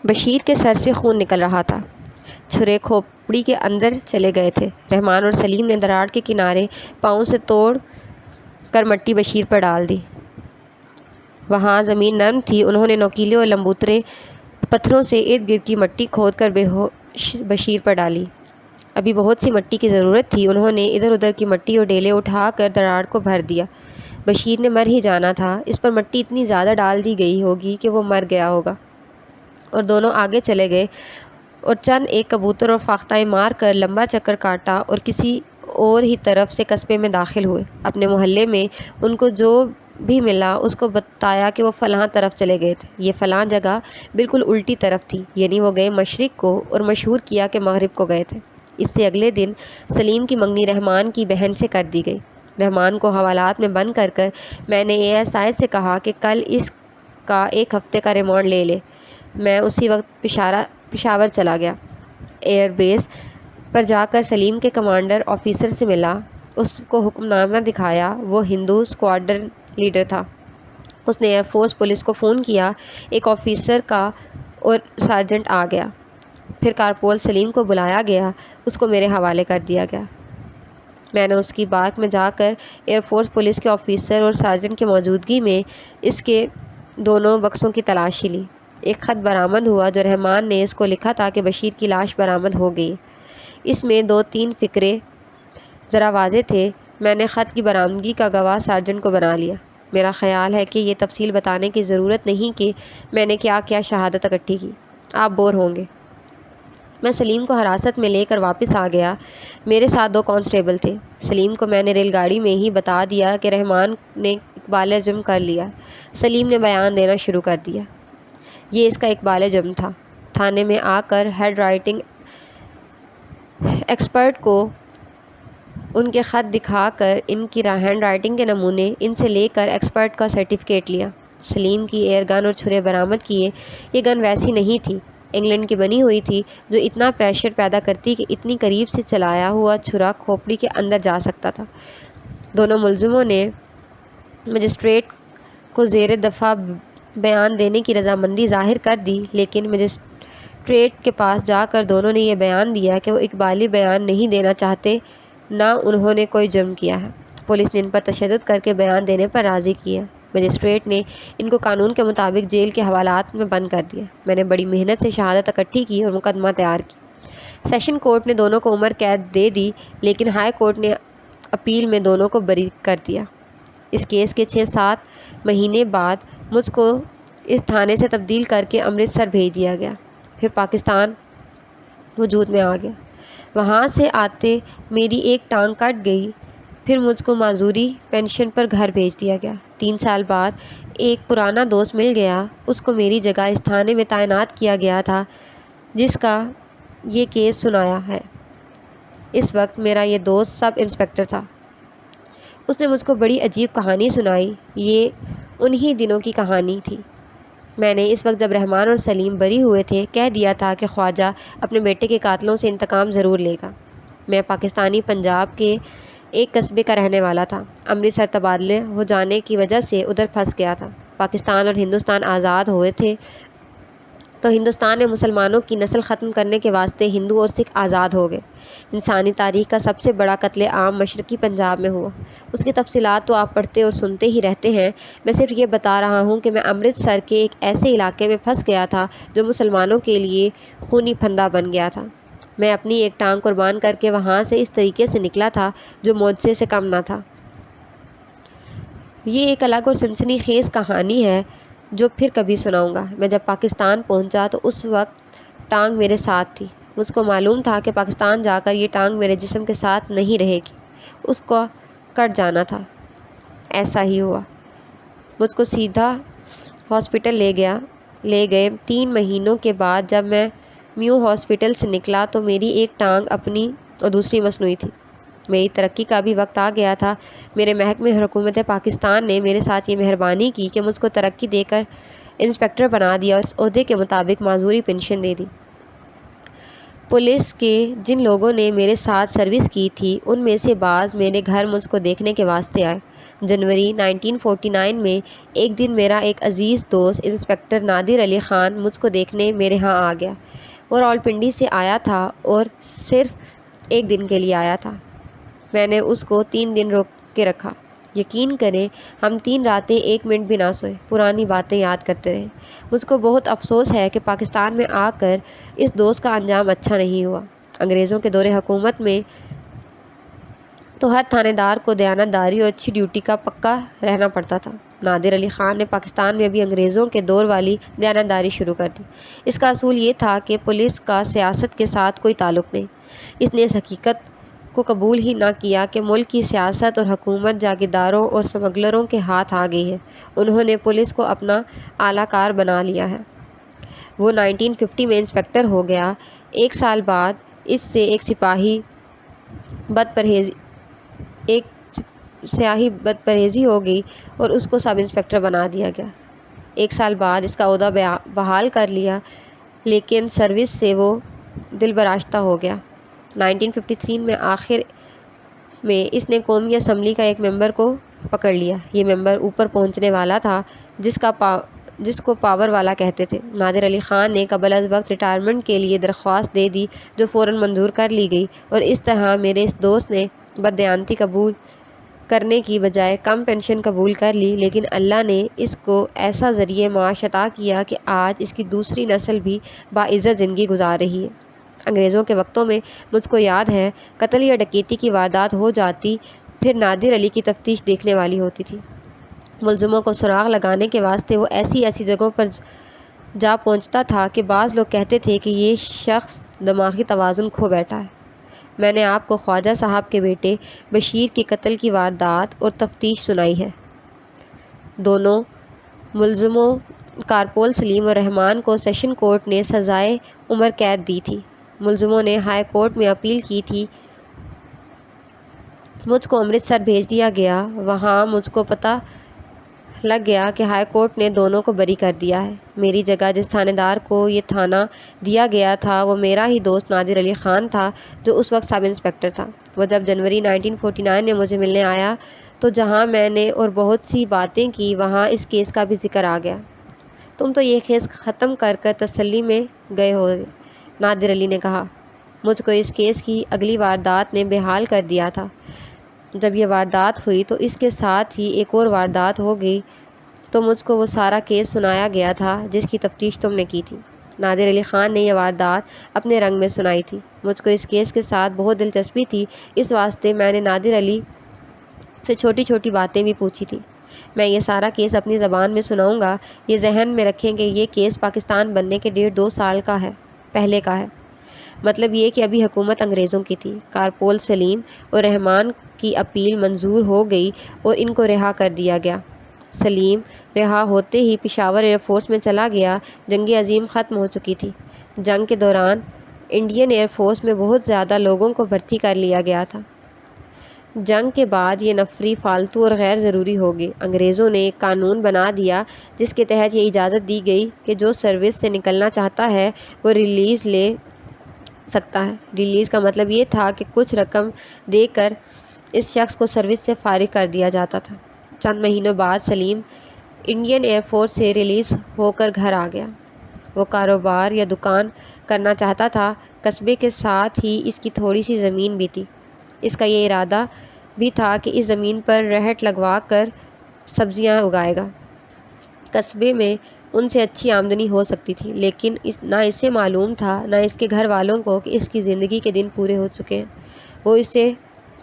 بشیر کے سر سے خون نکل رہا تھا، چھرے کھوپڑی کے اندر چلے گئے تھے۔ رحمان اور سلیم نے دراڑ کے کنارے پاؤں سے توڑ کر مٹی بشیر پر ڈال دی۔ وہاں زمین نرم تھی، انہوں نے نوکیلے اور لمبوترے پتھروں سے ارد گرد کی مٹی کھود کر بے ہوش بشیر پر ڈالی۔ ابھی بہت سی مٹی کی ضرورت تھی، انہوں نے ادھر ادھر کی مٹی اور ڈیلے اٹھا کر دراڑ کو بھر دیا۔ بشیر نے مر ہی جانا تھا، اس پر مٹی اتنی زیادہ ڈال دی گئی ہوگی کہ وہ مر گیا ہوگا۔ اور دونوں آگے چلے گئے اور چند ایک کبوتر اور فاختائیں مار کر لمبا چکر کاٹا اور کسی اور ہی طرف سے قصبے میں داخل ہوئے۔ اپنے محلے میں ان کو جو بھی ملا اس کو بتایا کہ وہ فلاں طرف چلے گئے تھے۔ یہ فلاں جگہ بالکل الٹی طرف تھی، یعنی وہ گئے مشرق کو اور مشہور کیا کہ مغرب کو گئے تھے۔ اس سے اگلے دن سلیم کی منگنی رحمان کی بہن سے کر دی گئی۔ رحمان کو حوالات میں بند کر کر میں نے ASI سے کہا کہ کل اس کا 1 ہفتے کا ریمانڈ لے لے۔ میں اسی وقت پشاور چلا گیا۔ ایئر بیس پر جا کر سلیم کے کمانڈر آفیسر سے ملا، اس کو حکم نامہ دکھایا۔ وہ ہندو اسکواڈرن لیڈر تھا۔ اس نے ایئر فورس پولیس کو فون کیا، ایک آفیسر کا اور سارجنٹ آ گیا۔ پھر کارپول سلیم کو بلایا گیا، اس کو میرے حوالے کر دیا گیا۔ میں نے اس کی بارک میں جا کر ایئر فورس پولیس کے آفیسر اور سارجنٹ کی موجودگی میں اس کے دونوں بکسوں کی تلاشی لی۔ ایک خط برآمد ہوا جو رحمان نے اس کو لکھا تھا کہ بشیر کی لاش برآمد ہو گئی۔ اس میں 2-3 فقرے ذرا واضح تھے۔ میں نے خط کی برآمدگی کا گواہ سارجنٹ کو بنا لیا۔ میرا خیال ہے کہ یہ تفصیل بتانے کی ضرورت نہیں کہ میں نے کیا کیا شہادت اکٹھی کی، آپ بور ہوں گے۔ میں سلیم کو حراست میں لے کر واپس آ گیا۔ میرے ساتھ 2 کانسٹیبل تھے۔ سلیم کو میں نے ریل گاڑی میں ہی بتا دیا کہ رحمان نے اقبال جرم کر لیا۔ سلیم نے بیان دینا شروع کر دیا۔ یہ اس کا اقبال جرم تھا۔ تھانے میں آ کر ہینڈ رائٹنگ ایکسپرٹ کو ان کے خط دکھا کر ان کی ہینڈ رائٹنگ کے نمونے ان سے لے کر ایکسپرٹ کا سرٹیفکیٹ لیا۔ سلیم کی ایئر گن اور چھرے برآمد کیے۔ یہ گن ویسی نہیں تھی، انگلینڈ کی بنی ہوئی تھی، جو اتنا پریشر پیدا کرتی کہ اتنی قریب سے چلایا ہوا چھرا کھوپڑی کے اندر جا سکتا تھا۔ دونوں ملزموں نے مجسٹریٹ کو زیر دفاع بیان دینے کی رضامندی ظاہر کر دی، لیکن مجسٹریٹ کے پاس جا کر دونوں نے یہ بیان دیا کہ وہ اقبالی بیان نہیں دینا چاہتے، نہ انہوں نے کوئی جرم کیا ہے۔ پولیس نے ان پر تشدد کر کے بیان دینے پر راضی کیا۔ مجسٹریٹ نے ان کو قانون کے مطابق جیل کے حوالات میں بند کر دیا۔ میں نے بڑی محنت سے شہادت اکٹھی کی اور مقدمہ تیار کی۔ سیشن کورٹ نے دونوں کو عمر قید دے دی، لیکن ہائی کورٹ نے اپیل میں دونوں کو بری کر دیا۔ اس کیس کے 6-7 مہینے بعد مجھ کو اس تھانے سے تبدیل کر کے امرتسر بھیج دیا گیا۔ پھر پاکستان وجود میں آ گیا۔ وہاں سے آتے میری ایک ٹانگ کٹ گئی، پھر مجھ کو معذوری پینشن پر گھر بھیج دیا گیا۔ 3 سال بعد ایک پرانا دوست مل گیا، اس کو میری جگہ اس تھانے میں تعینات کیا گیا تھا جس کا یہ کیس سنایا ہے۔ اس وقت میرا یہ دوست سب انسپکٹر تھا۔ اس نے مجھ کو بڑی عجیب کہانی سنائی۔ یہ انہی دنوں کی کہانی تھی۔ میں نے اس وقت جب رحمان اور سلیم بری ہوئے تھے کہہ دیا تھا کہ خواجہ اپنے بیٹے کے قاتلوں سے انتقام ضرور لے گا۔ میں پاکستانی پنجاب کے ایک قصبے کا رہنے والا تھا۔ امرتسر تبادلے ہو جانے کی وجہ سے ادھر پھنس گیا تھا۔ پاکستان اور ہندوستان آزاد ہوئے تھے تو ہندوستان میں مسلمانوں کی نسل ختم کرنے کے واسطے ہندو اور سکھ آزاد ہو گئے۔ انسانی تاریخ کا سب سے بڑا قتل عام مشرقی پنجاب میں ہوا۔ اس کی تفصیلات تو آپ پڑھتے اور سنتے ہی رہتے ہیں، میں صرف یہ بتا رہا ہوں کہ میں امرتسر کے ایک ایسے علاقے میں پھنس گیا تھا جو مسلمانوں کے لیے خونی پھندا بن گیا تھا۔ میں اپنی ایک ٹانگ قربان کر کے وہاں سے اس طریقے سے نکلا تھا جو معجزے سے کم نہ تھا۔ یہ ایک الگ اور سنسنی خیز کہانی ہے جو پھر کبھی سناؤں گا۔ میں جب پاکستان پہنچا تو اس وقت ٹانگ میرے ساتھ تھی۔ مجھ کو معلوم تھا کہ پاکستان جا کر یہ ٹانگ میرے جسم کے ساتھ نہیں رہے گی، اس کو کٹ جانا تھا۔ ایسا ہی ہوا۔ مجھ کو سیدھا ہاسپٹل لے گئے۔ 3 مہینوں کے بعد جب میں میو ہاسپٹل سے نکلا تو میری ایک ٹانگ اپنی اور دوسری مصنوعی تھی۔ میری ترقی کا بھی وقت آ گیا تھا۔ میرے محکمے حکومت پاکستان نے میرے ساتھ یہ مہربانی کی کہ مجھ کو ترقی دے کر انسپکٹر بنا دیا اور اس عہدے کے مطابق معذوری پینشن دے دی۔ پولیس کے جن لوگوں نے میرے ساتھ سروس کی تھی ان میں سے بعض میرے گھر مجھ کو دیکھنے کے واسطے آئے۔ جنوری 1949 میں ایک دن میرا ایک عزیز دوست انسپکٹر نادر علی خان مجھ کو دیکھنے میرے ہاں آ گیا۔ وہ راولپنڈی سے آیا تھا اور صرف ایک دن کے لیے آیا تھا۔ میں نے اس کو 3 دن روک کے رکھا۔ یقین کریں ہم 3 راتیں 1 منٹ بھی نہ سوئے، پرانی باتیں یاد کرتے رہے۔ مجھ کو بہت افسوس ہے کہ پاکستان میں آ کر اس دوست کا انجام اچھا نہیں ہوا۔ انگریزوں کے دور حکومت میں تو ہر تھانے دار کو دیانتداری اور اچھی ڈیوٹی کا پکا رہنا پڑتا تھا۔ نادر علی خان نے پاکستان میں بھی انگریزوں کے دور والی دیانتداری شروع کر دی۔ اس کا اصول یہ تھا کہ پولیس کا سیاست کے ساتھ کوئی تعلق نہیں۔ اس نے اس حقیقت کو قبول ہی نہ کیا کہ ملک کی سیاست اور حکومت جاگیرداروں اور سمگلروں کے ہاتھ آ گئی ہے۔ انہوں نے پولیس کو اپنا اعلیٰ کار بنا لیا ہے۔ وہ 1950 میں انسپکٹر ہو گیا۔ 1 سال بعد اس سے ایک سیاہی بدپرہیزی ہو گئی اور اس کو سب انسپکٹر بنا دیا گیا۔ 1 سال بعد اس کا عہدہ بحال کر لیا، لیکن سروس سے وہ دل براشتہ ہو گیا۔ 1953 میں آخر میں اس نے قومی اسمبلی کا ایک ممبر کو پکڑ لیا۔ یہ ممبر اوپر پہنچنے والا تھا، جس کو پاور والا کہتے تھے۔ نادر علی خان نے قبل از وقت ریٹائرمنٹ کے لیے درخواست دے دی، جو فوراً منظور کر لی گئی، اور اس طرح میرے اس دوست نے بددیانتی قبول کرنے کی بجائے کم پینشن قبول کر لی، لیکن اللہ نے اس کو ایسا ذریعہ معاش عطا کیا کہ آج اس کی دوسری نسل بھی باعزت زندگی گزار رہی ہے۔ انگریزوں کے وقتوں میں مجھ کو یاد ہے، قتل یا ڈکیتی کی واردات ہو جاتی، پھر نادر علی کی تفتیش دیکھنے والی ہوتی تھی۔ ملزموں کو سراغ لگانے کے واسطے وہ ایسی جگہوں پر جا پہنچتا تھا کہ بعض لوگ کہتے تھے کہ یہ شخص دماغی توازن کھو بیٹھا ہے۔ میں نے آپ کو خواجہ صاحب کے بیٹے بشیر کے قتل کی واردات اور تفتیش سنائی ہے۔ دونوں ملزموں کارپول سلیم اور رحمان کو سیشن کورٹ نے سزائے عمر قید دی تھی۔ ملزموں نے ہائی کورٹ میں اپیل کی تھی۔ مجھ کو امرتسر بھیج دیا گیا۔ وہاں مجھ کو پتہ لگ گیا کہ ہائی کورٹ نے دونوں کو بری کر دیا ہے۔ میری جگہ جس تھانے دار کو یہ تھانہ دیا گیا تھا، وہ میرا ہی دوست نادر علی خان تھا، جو اس وقت سب انسپکٹر تھا۔ وہ جب جنوری 1949 میں مجھے ملنے آیا تو جہاں میں نے اور بہت سی باتیں کی، وہاں اس کیس کا بھی ذکر آ گیا۔ تم تو یہ کیس ختم کر تسلی میں گئے ہو گے، نادر علی نے کہا۔ مجھ کو اس کیس کی اگلی واردات نے بحال کر دیا تھا۔ جب یہ واردات ہوئی تو اس کے ساتھ ہی ایک اور واردات ہو گئی، تو مجھ کو وہ سارا کیس سنایا گیا تھا جس کی تفتیش تم نے کی تھی۔ نادر علی خان نے یہ واردات اپنے رنگ میں سنائی تھی۔ مجھ کو اس کیس کے ساتھ بہت دلچسپی تھی، اس واسطے میں نے نادر علی سے چھوٹی چھوٹی باتیں بھی پوچھی تھیں۔ میں یہ سارا کیس اپنی زبان میں سناؤں گا۔ یہ ذہن میں رکھیں کہ یہ کیس پاکستان بننے کے 1.5-2 سال پہلے کا ہے۔ مطلب یہ کہ ابھی حکومت انگریزوں کی تھی۔ کارپول سلیم اور رحمان کی اپیل منظور ہو گئی اور ان کو رہا کر دیا گیا۔ سلیم رہا ہوتے ہی پشاور ایئر فورس میں چلا گیا۔ جنگ عظیم ختم ہو چکی تھی۔ جنگ کے دوران انڈین ایئر فورس میں بہت زیادہ لوگوں کو بھرتی کر لیا گیا تھا۔ جنگ کے بعد یہ نفری، فالتو اور غیر ضروری ہو گئی۔ انگریزوں نے ایک قانون بنا دیا جس کے تحت یہ اجازت دی گئی کہ جو سروس سے نکلنا چاہتا ہے وہ ریلیز لے سکتا ہے۔ ریلیز کا مطلب یہ تھا کہ کچھ رقم دے کر اس شخص کو سروس سے فارغ کر دیا جاتا تھا۔ چند مہینوں بعد سلیم انڈین ایئر فورس سے ریلیز ہو کر گھر آ گیا۔ وہ کاروبار یا دکان کرنا چاہتا تھا۔ قصبے کے ساتھ ہی اس کی تھوڑی سی زمین بھی تھی۔ اس کا یہ ارادہ بھی تھا کہ اس زمین پر رہٹ لگوا کر سبزیاں اگائے گا۔ قصبے میں ان سے اچھی آمدنی ہو سکتی تھی، لیکن نہ اسے معلوم تھا نہ اس کے گھر والوں کو کہ اس کی زندگی کے دن پورے ہو چکے ہیں۔ وہ اسے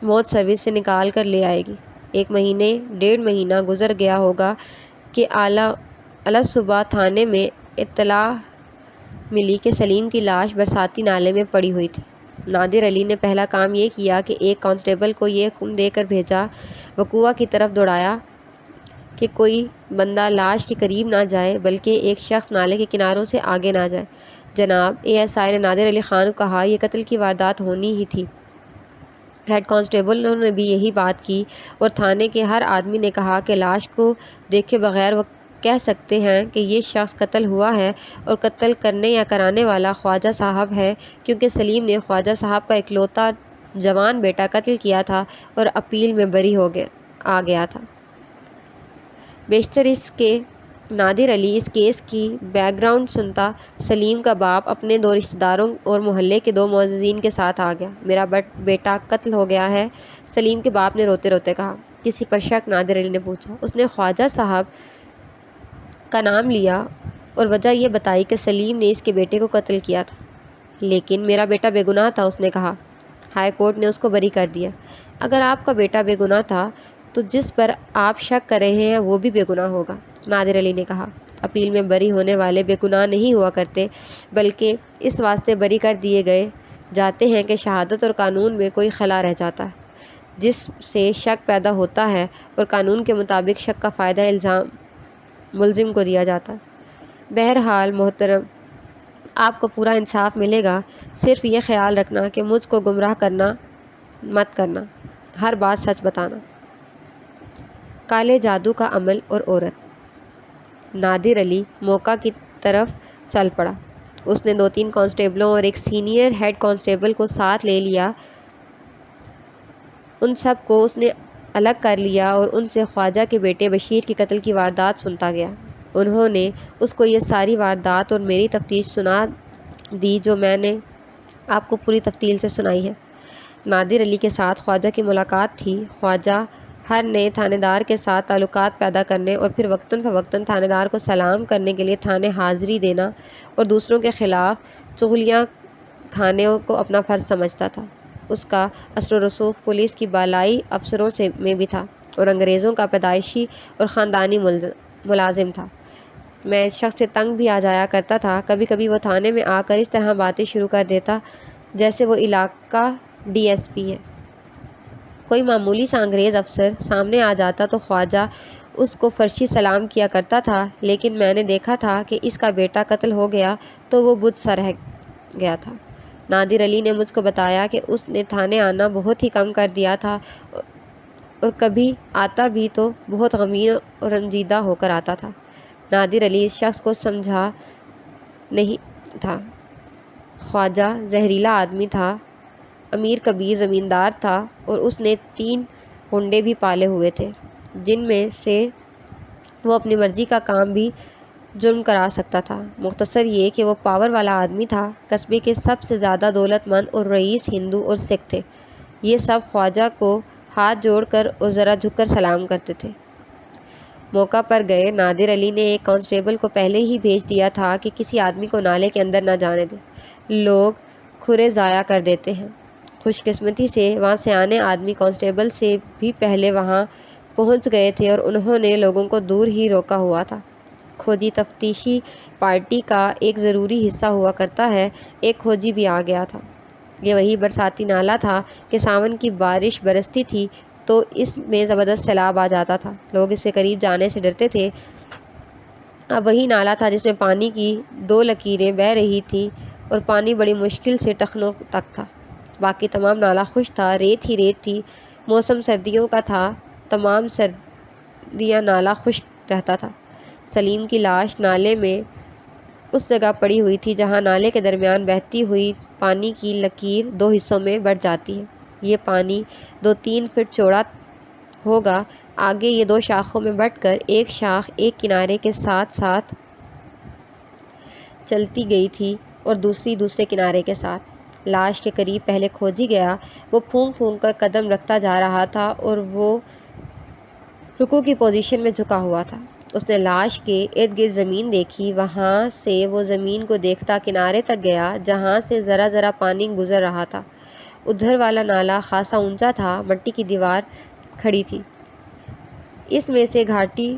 موت سروس سے نکال کر لے آئے گی۔ 1 مہینے 1.5 مہینہ گزر گیا ہوگا کہ الصبح تھانے میں اطلاع ملی کہ سلیم کی لاش برساتی نالے میں پڑی ہوئی تھی۔ نادر علی نے پہلا کام یہ کیا کہ ایک کانسٹیبل کو یہ حکم دے کر بھیجا، وقوع کی طرف دوڑایا کہ کوئی بندہ لاش کے قریب نہ جائے، بلکہ ایک شخص نالے کے کناروں سے آگے نہ جائے۔ جناب ASI نے نادر علی خان کو کہا، یہ قتل کی واردات ہونی ہی تھی۔ ہیڈ کانسٹیبلوں نے بھی یہی بات کی اور تھانے کے ہر آدمی نے کہا کہ لاش کو دیکھے بغیر وہ کہہ سکتے ہیں کہ یہ شخص قتل ہوا ہے، اور قتل کرنے یا کرانے والا خواجہ صاحب ہے، کیونکہ سلیم نے خواجہ صاحب کا اکلوتا جوان بیٹا قتل کیا تھا اور اپیل میں بری آ گیا تھا۔ بیشتر اس کے نادر علی اس کیس کی بیک گراؤنڈ سنتا سلیم کا باپ اپنے 2 رشتہ داروں اور محلے کے 2 معززین کے ساتھ آ گیا۔ میرا بیٹا قتل ہو گیا ہے، سلیم کے باپ نے روتے روتے کہا۔ کسی پر شک؟ نادر علی نے پوچھا۔ اس نے خواجہ صاحب کا نام لیا اور وجہ یہ بتائی کہ سلیم نے اس کے بیٹے کو قتل کیا تھا۔ لیکن میرا بیٹا بے گناہ تھا، اس نے کہا۔ ہائی کورٹ نے اس کو بری کر دیا۔ اگر آپ کا بیٹا بے گناہ تھا تو جس پر آپ شک کر رہے ہیں وہ بھی بے گناہ ہوگا، نادر علی نے کہا۔ اپیل میں بری ہونے والے بے گناہ نہیں ہوا کرتے، بلکہ اس واسطے بری کر دیے گئے جاتے ہیں کہ شہادت اور قانون میں کوئی خلا رہ جاتا ہے جس سے شک پیدا ہوتا ہے، اور قانون کے مطابق شک کا فائدہ ملزم کو دیا جاتا ہے۔ بہرحال محترم، آپ کو پورا انصاف ملے گا، صرف یہ خیال رکھنا کہ مجھ کو گمراہ مت کرنا، ہر بات سچ بتانا۔ کالے جادو کا عمل اور عورت۔ نادر علی موقع کی طرف چل پڑا۔ اس نے 2-3 کانسٹیبلوں اور ایک سینئر ہیڈ کانسٹیبل کو ساتھ لے لیا۔ ان سب کو اس نے الگ کر لیا اور ان سے خواجہ کے بیٹے بشیر کے قتل کی واردات سنتا گیا۔ انہوں نے اس کو یہ ساری واردات اور میری تفتیش سنا دی جو میں نے آپ کو پوری تفصیل سے سنائی ہے۔ نادر علی کے ساتھ خواجہ کی ملاقات تھی۔ خواجہ ہر نئے تھانے دار کے ساتھ تعلقات پیدا کرنے اور پھر وقتاً فوقتاً تھانے دار کو سلام کرنے کے لیے تھانے حاضری دینا اور دوسروں کے خلاف چغلیاں کھانے کو اپنا فرض سمجھتا تھا۔ اس کا اثر و رسوخ پولیس کی بالائی افسروں میں بھی تھا اور انگریزوں کا پیدائشی اور خاندانی ملازم تھا۔ میں اس شخص سے تنگ بھی آ جایا کرتا تھا۔ کبھی کبھی وہ تھانے میں آ کر اس طرح باتیں شروع کر دیتا جیسے وہ علاقہ ڈی ایس پی ہے۔ کوئی معمولی سا انگریز افسر سامنے آ جاتا تو خواجہ اس کو فرشی سلام کیا کرتا تھا، لیکن میں نے دیکھا تھا کہ اس کا بیٹا قتل ہو گیا تو وہ بت سا رہ گیا تھا۔ نادر علی نے مجھ کو بتایا کہ اس نے تھانے آنا بہت ہی کم کر دیا تھا اور کبھی آتا بھی تو بہت غمگین اور رنجیدہ ہو کر آتا تھا۔ نادر علی اس شخص کو سمجھا نہیں تھا۔ خواجہ زہریلا آدمی تھا، امیر کبیر زمیندار تھا اور اس نے 3 غنڈے بھی پالے ہوئے تھے جن میں سے وہ اپنی مرضی کا کام بھی جرم کرا سکتا تھا۔ مختصر یہ کہ وہ پاور والا آدمی تھا۔ قصبے کے سب سے زیادہ دولت مند اور رئیس ہندو اور سکھ تھے۔ یہ سب خواجہ کو ہاتھ جوڑ کر اور ذرا جھک کر سلام کرتے تھے۔ موقع پر گئے نادر علی نے ایک کانسٹیبل کو پہلے ہی بھیج دیا تھا کہ کسی آدمی کو نالے کے اندر نہ جانے دے، لوگ کھرے ضائع کر دیتے ہیں۔ خوش قسمتی سے وہاں سے آنے آدمی کانسٹیبل سے بھی پہلے وہاں پہنچ گئے تھے اور انہوں نے لوگوں کو دور ہی روکا ہوا تھا۔ کھوجی تفتیشی پارٹی کا ایک ضروری حصہ ہوا کرتا ہے۔ ایک کھوجی بھی آ گیا تھا۔ یہ وہی برساتی نالا تھا کہ ساون کی بارش برستی تھی تو اس میں زبردست سیلاب آ جاتا تھا، لوگ اس سے قریب جانے سے ڈرتے تھے۔ اب وہی نالا تھا جس میں پانی کی 2 لکیریں بہہ رہی تھیں اور پانی بڑی مشکل سے ٹخنوں تک تھا۔ باقی تمام نالا خشک تھا، ریت ہی ریت تھی۔ موسم سردیوں کا تھا، تمام سردیاں نالا خشک رہتا تھا۔ سلیم کی لاش نالے میں اس جگہ پڑی ہوئی تھی جہاں نالے کے درمیان بہتی ہوئی پانی کی لکیر 2 حصوں میں بٹ جاتی ہے۔ یہ پانی 2-3 فٹ چوڑا ہوگا۔ آگے یہ 2 شاخوں میں بٹ کر ایک شاخ ایک کنارے کے ساتھ ساتھ چلتی گئی تھی اور دوسری دوسرے کنارے کے ساتھ۔ لاش کے قریب پہلے کھوجی گیا۔ وہ پھونک پھونک کر قدم رکھتا جا رہا تھا اور وہ رکوع کی پوزیشن میں جھکا ہوا تھا۔ اس نے لاش کے ارد گرد زمین دیکھی۔ وہاں سے وہ زمین کو دیکھتا کنارے تک گیا جہاں سے ذرا ذرا پانی گزر رہا تھا۔ ادھر والا نالا خاصا اونچا تھا، مٹی کی دیوار کھڑی تھی، اس میں سے گھاٹی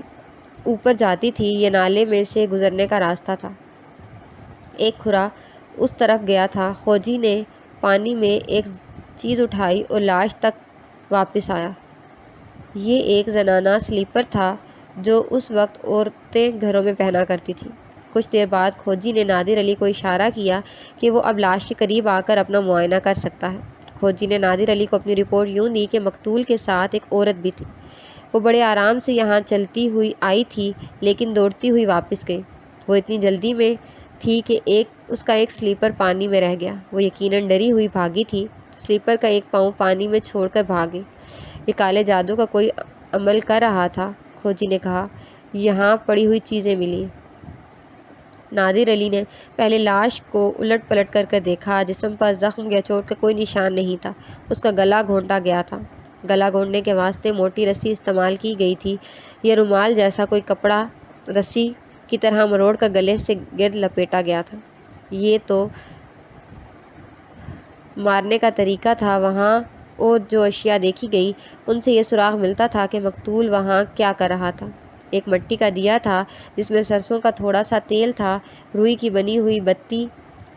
اوپر جاتی تھی۔ یہ نالے میں سے گزرنے کا راستہ تھا۔ ایک کھرا اس طرف گیا تھا۔ کھوجی نے پانی میں ایک چیز اٹھائی اور لاش تک واپس آیا۔ یہ ایک زنانہ سلیپر تھا جو اس وقت عورتیں گھروں میں پہنا کرتی تھیں۔ کچھ دیر بعد کھوجی نے نادر علی کو اشارہ کیا کہ وہ اب لاش کے قریب آ کر اپنا معائنہ کر سکتا ہے۔ کھوجی نے نادر علی کو اپنی رپورٹ یوں دی کہ مقتول کے ساتھ ایک عورت بھی تھی۔ وہ بڑے آرام سے یہاں چلتی ہوئی آئی تھی لیکن دوڑتی ہوئی واپس گئی۔ وہ اتنی جلدی میں تھی کہ اس کا ایک سلیپر پانی میں رہ گیا۔ وہ یقیناً ڈری ہوئی بھاگی تھی۔ سلیپر کا ایک پاؤں پانی میں چھوڑ کر بھاگی۔ یہ کالے جادو کا کوئی عمل کر رہا تھا، کھوجی نے کہا۔ یہاں پڑی ہوئی چیزیں ملی۔ نادر علی نے پہلے لاش کو الٹ پلٹ کر دیکھا۔ جسم پر زخم یا چوٹ کا کوئی نشان نہیں تھا۔ اس کا گلا گھونٹا گیا تھا۔ گلا گھونٹنے کے واسطے موٹی رسی استعمال کی گئی تھی۔ یہ رومال جیسا کوئی کپڑا رسی کی طرح مروڑ کر گلے سے گرد لپیٹا گیا تھا۔ یہ تو مارنے کا طریقہ تھا۔ وہاں اور جو اشیاء دیکھی گئی ان سے یہ سراغ ملتا تھا کہ مقتول وہاں کیا کر رہا تھا۔ ایک مٹی کا دیا تھا جس میں سرسوں کا تھوڑا سا تیل تھا۔ روئی کی بنی ہوئی بتی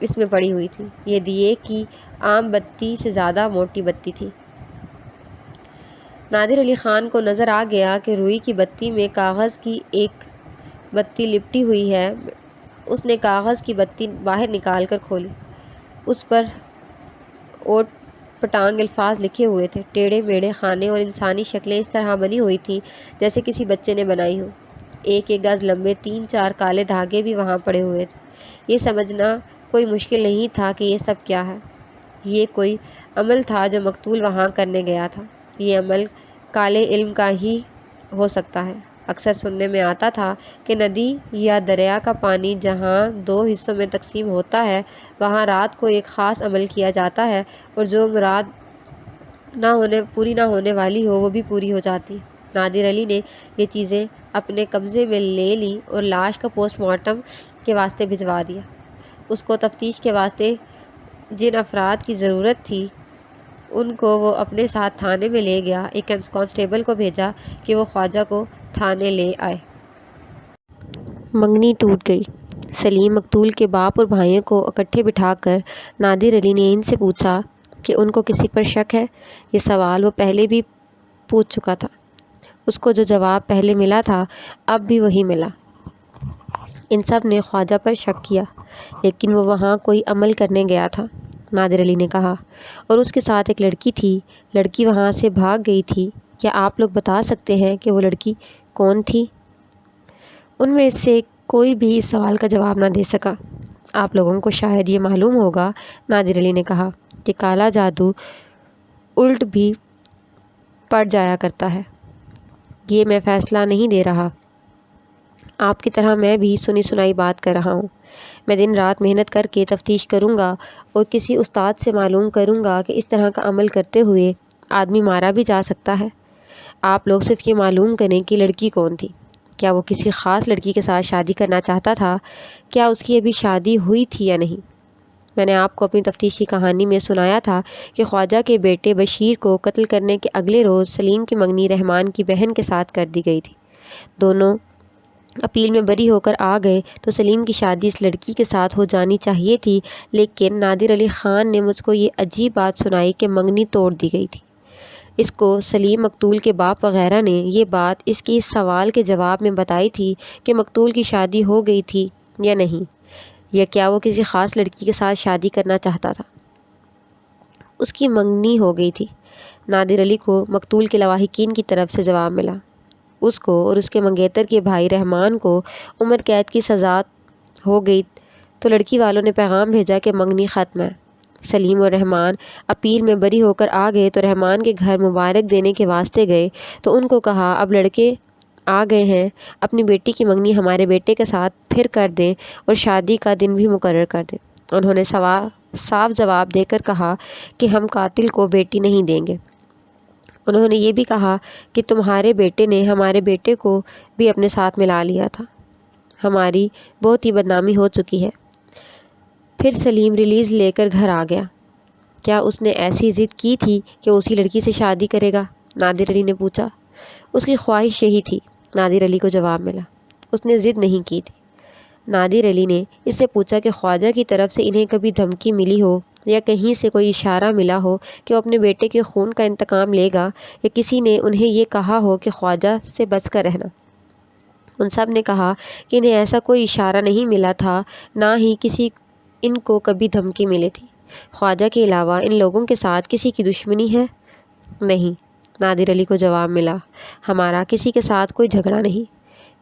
اس میں پڑی ہوئی تھی۔ یہ دیے کی عام بتی سے زیادہ موٹی بتی تھی۔ نادر علی خان کو نظر آ گیا کہ روئی کی بتی میں کاغذ کی ایک بتی لپٹی ہوئی ہے۔ اس نے کاغذ کی بتی باہر نکال کر کھولی۔ اس پر اوٹ پٹانگ الفاظ لکھے ہوئے تھے۔ ٹیڑھے میڑھے خانے اور انسانی شکلیں اس طرح بنی ہوئی تھیں جیسے کسی بچے نے بنائی ہو۔ ایک گز لمبے 3-4 کالے دھاگے بھی وہاں پڑے ہوئے تھے۔ یہ سمجھنا کوئی مشکل نہیں تھا کہ یہ سب کیا ہے۔ یہ کوئی عمل تھا جو مقتول وہاں کرنے گیا تھا۔ یہ عمل کالے علم کا ہی ہو سکتا ہے۔ اکثر سننے میں آتا تھا کہ ندی یا دریا کا پانی جہاں 2 حصوں میں تقسیم ہوتا ہے وہاں رات کو ایک خاص عمل کیا جاتا ہے اور جو مراد پوری نہ ہونے والی ہو وہ بھی پوری ہو جاتی۔ نادر علی نے یہ چیزیں اپنے قبضے میں لے لیں اور لاش کا پوسٹ مارٹم کے واسطے بھجوا دیا۔ اس کو تفتیش کے واسطے جن افراد کی ضرورت تھی ان کو وہ اپنے ساتھ تھانے میں لے گیا۔ ایک کانسٹیبل کو بھیجا کہ وہ خواجہ کو تھانے لے آئے۔ منگنی ٹوٹ گئی۔ سلیم مقتول کے باپ اور بھائیوں کو اکٹھے بٹھا کر نادر علی نے ان سے پوچھا کہ ان کو کسی پر شک ہے۔ یہ سوال وہ پہلے بھی پوچھ چکا تھا۔ اس کو جو جواب پہلے ملا تھا اب بھی وہی ملا۔ ان سب نے خواجہ پر شک کیا، لیکن وہ وہاں کوئی عمل کرنے گیا تھا، نادر علی نے کہا، اور اس کے ساتھ ایک لڑکی تھی۔ لڑکی وہاں سے بھاگ گئی تھی۔ کیا آپ لوگ بتا سکتے ہیں کہ وہ لڑکی کون تھی؟ ان میں سے کوئی بھی اس سوال کا جواب نہ دے سکا۔ آپ لوگوں کو شاید یہ معلوم ہوگا، نادر علی نے کہا، کہ کالا جادو الٹ بھی پڑ جایا کرتا ہے۔ یہ میں فیصلہ نہیں دے رہا۔ آپ کی طرح میں بھی سنی سنائی بات کر رہا ہوں۔ میں دن رات محنت کر کے تفتیش کروں گا اور کسی استاد سے معلوم کروں گا کہ اس طرح کا عمل کرتے ہوئے آدمی مارا بھی جا سکتا ہے۔ آپ لوگ صرف یہ معلوم کریں کہ لڑکی کون تھی۔ کیا وہ کسی خاص لڑکی کے ساتھ شادی کرنا چاہتا تھا؟ کیا اس کی ابھی شادی ہوئی تھی یا نہیں؟ میں نے آپ کو اپنی تفتیش کی کہانی میں سنایا تھا کہ خواجہ کے بیٹے بشیر کو قتل کرنے کے اگلے روز سلیم کی منگنی رحمان کی بہن کے ساتھ کر دی گئی تھی۔ دونوں اپیل میں بری ہو کر آ گئے تو سلیم کی شادی اس لڑکی کے ساتھ ہو جانی چاہیے تھی، لیکن نادر علی خان نے مجھ کو یہ عجیب بات سنائی کہ منگنی توڑ دی گئی تھی۔ اس کو سلیم مقتول کے باپ وغیرہ نے یہ بات اس کی اس سوال کے جواب میں بتائی تھی کہ مقتول کی شادی ہو گئی تھی یا نہیں، یا کیا وہ کسی خاص لڑکی کے ساتھ شادی کرنا چاہتا تھا۔ اس کی منگنی ہو گئی تھی۔ نادر علی کو مقتول کے لواحقین کی طرف سے جواب ملا۔ اس کو اور اس کے منگیتر کے بھائی رحمان کو عمر قید کی سزا ہو گئی تو لڑکی والوں نے پیغام بھیجا کہ منگنی ختم ہے۔ سلیم اور رحمان اپیل میں بری ہو کر آ گئے تو رحمان کے گھر مبارک دینے کے واسطے گئے تو ان کو کہا، اب لڑکے آ گئے ہیں، اپنی بیٹی کی منگنی ہمارے بیٹے کے ساتھ پھر کر دیں اور شادی کا دن بھی مقرر کر دیں۔ انہوں نے صاف جواب دے کر کہا کہ ہم قاتل کو بیٹی نہیں دیں گے۔ انہوں نے یہ بھی کہا کہ تمہارے بیٹے نے ہمارے بیٹے کو بھی اپنے ساتھ ملا لیا تھا، ہماری بہت ہی بدنامی ہو چکی ہے۔ پھر سلیم ریلیز لے کر گھر آ گیا۔ کیا اس نے ایسی ضد کی تھی کہ اسی لڑکی سے شادی کرے گا؟ نادر علی نے پوچھا۔ اس کی خواہش یہی تھی، نادر علی کو جواب ملا۔ اس نے ضد نہیں کی تھی۔ نادر علی نے اس سے پوچھا کہ خواجہ کی طرف سے انہیں کبھی دھمکی ملی ہو یا کہیں سے کوئی اشارہ ملا ہو کہ وہ اپنے بیٹے کے خون کا انتقام لے گا، یا کسی نے انہیں یہ کہا ہو کہ خواجہ سے بچ کر رہنا۔ ان سب نے کہا کہ انہیں ایسا کوئی اشارہ نہیں ملا تھا، نہ ہی کسی ان کو کبھی دھمکی ملی تھی۔ خواجہ کے علاوہ ان لوگوں کے ساتھ کسی کی دشمنی ہے؟ نہیں، نادر علی کو جواب ملا، ہمارا کسی کے ساتھ کوئی جھگڑا نہیں۔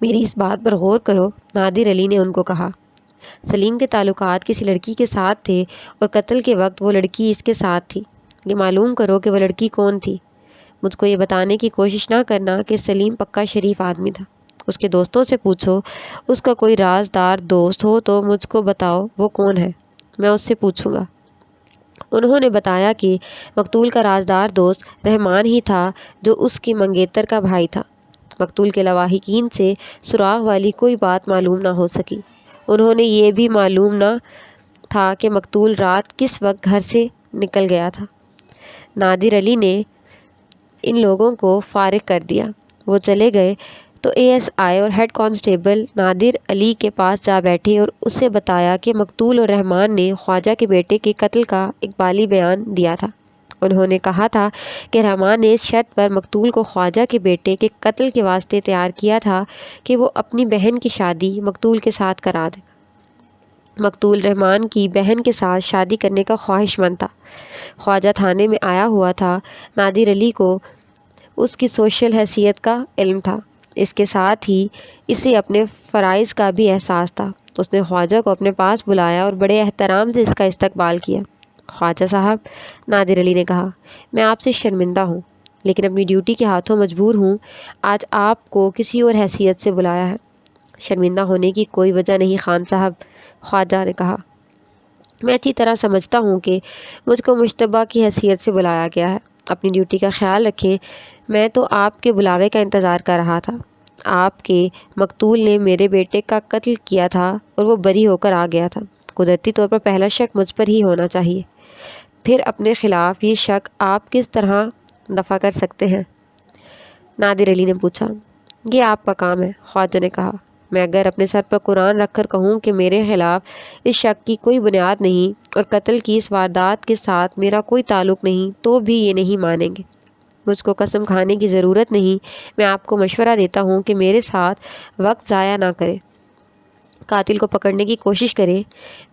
میری اس بات پر غور کرو، نادر علی نے ان کو کہا۔ سلیم کے تعلقات کسی لڑکی کے ساتھ تھے اور قتل کے وقت وہ لڑکی اس کے ساتھ تھی۔ یہ معلوم کرو کہ وہ لڑکی کون تھی۔ مجھ کو یہ بتانے کی کوشش نہ کرنا کہ سلیم پکا شریف آدمی تھا۔ اس کے دوستوں سے پوچھو، اس کا کوئی رازدار دوست ہو تو مجھ کو بتاؤ وہ کون ہے، میں اس سے پوچھوں گا۔ انہوں نے بتایا کہ مقتول کا رازدار دوست رحمان ہی تھا جو اس کی منگیتر کا بھائی تھا۔ مقتول کے لواحقین سے سراغ والی کوئی بات معلوم نہ ہو سکی۔ انہوں نے یہ بھی معلوم نہ تھا کہ مقتول رات کس وقت گھر سے نکل گیا تھا۔ نادر علی نے ان لوگوں کو فارغ کر دیا۔ وہ چلے گئے تو اے ایس آئی اور ہیڈ کانسٹیبل نادر علی کے پاس جا بیٹھے اور اسے بتایا کہ مقتول اور رحمان نے خواجہ کے بیٹے کے قتل کا اقبالی بیان دیا تھا۔ انہوں نے کہا تھا کہ رحمان نے اس شرط پر مقتول کو خواجہ کے بیٹے کے قتل کے واسطے تیار کیا تھا کہ وہ اپنی بہن کی شادی مقتول کے ساتھ کرا دے۔ مقتول رحمان کی بہن کے ساتھ شادی کرنے کا خواہش مند تھا۔ خواجہ تھانے میں آیا ہوا تھا۔ نادر علی کو اس کی سوشل حیثیت کا علم تھا، اس کے ساتھ ہی اسے اپنے فرائض کا بھی احساس تھا۔ اس نے خواجہ کو اپنے پاس بلایا اور بڑے احترام سے اس کا استقبال کیا۔ خواجہ صاحب، نادر علی نے کہا، میں آپ سے شرمندہ ہوں، لیکن اپنی ڈیوٹی کے ہاتھوں مجبور ہوں۔ آج آپ کو کسی اور حیثیت سے بلایا ہے۔ شرمندہ ہونے کی کوئی وجہ نہیں خان صاحب، خواجہ نے کہا۔ میں اچھی طرح سمجھتا ہوں کہ مجھ کو مشتبہ کی حیثیت سے بلایا گیا ہے۔ اپنی ڈیوٹی کا خیال رکھیں۔ میں تو آپ کے بلاوے کا انتظار کر رہا تھا۔ آپ کے مقتول نے میرے بیٹے کا قتل کیا تھا اور وہ بری ہو کر آ گیا تھا۔ قدرتی طور پر پہلا شک مجھ پر ہی ہونا چاہیے۔ پھر اپنے خلاف یہ شک آپ کس طرح دفع کر سکتے ہیں؟ نادر علی نے پوچھا۔ یہ آپ کا کام ہے، خواجہ نے کہا۔ میں اگر اپنے سر پر قرآن رکھ کر کہوں کہ میرے خلاف اس شک کی کوئی بنیاد نہیں اور قتل کی اس واردات کے ساتھ میرا کوئی تعلق نہیں تو بھی یہ نہیں مانیں گے۔ مجھ کو قسم کھانے کی ضرورت نہیں۔ میں آپ کو مشورہ دیتا ہوں کہ میرے ساتھ وقت ضائع نہ کریں، قاتل کو پکڑنے کی کوشش کریں۔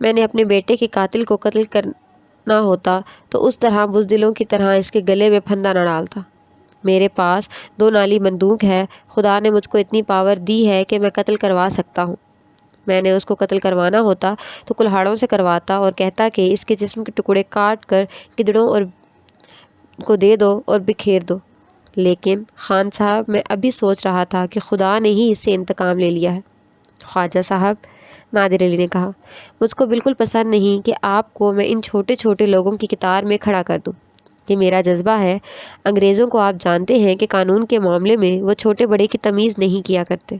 میں نے اپنے بیٹے کے قاتل کو قتل کرنا ہوتا تو اس طرح بزدلوں کی طرح اس کے گلے میں پھندا نہ ڈالتا۔ میرے پاس 2 نالی بندوق ہے۔ خدا نے مجھ کو اتنی پاور دی ہے کہ میں قتل کروا سکتا ہوں۔ میں نے اس کو قتل کروانا ہوتا تو کلہاڑوں سے کرواتا اور کہتا کہ اس کے جسم کے ٹکڑے کاٹ کر گدڑوں اور کو دے دو اور بکھیر دو۔ لیکن خان صاحب، میں ابھی سوچ رہا تھا کہ خدا نے ہی اس سے انتقام لے لیا ہے۔ خواجہ صاحب، نادر علی نے کہا، مجھ کو بالکل پسند نہیں کہ آپ کو میں ان چھوٹے چھوٹے لوگوں کی قطار میں کھڑا کر دوں۔ یہ میرا جذبہ ہے۔ انگریزوں کو آپ جانتے ہیں کہ قانون کے معاملے میں وہ چھوٹے بڑے کی تمیز نہیں کیا کرتے۔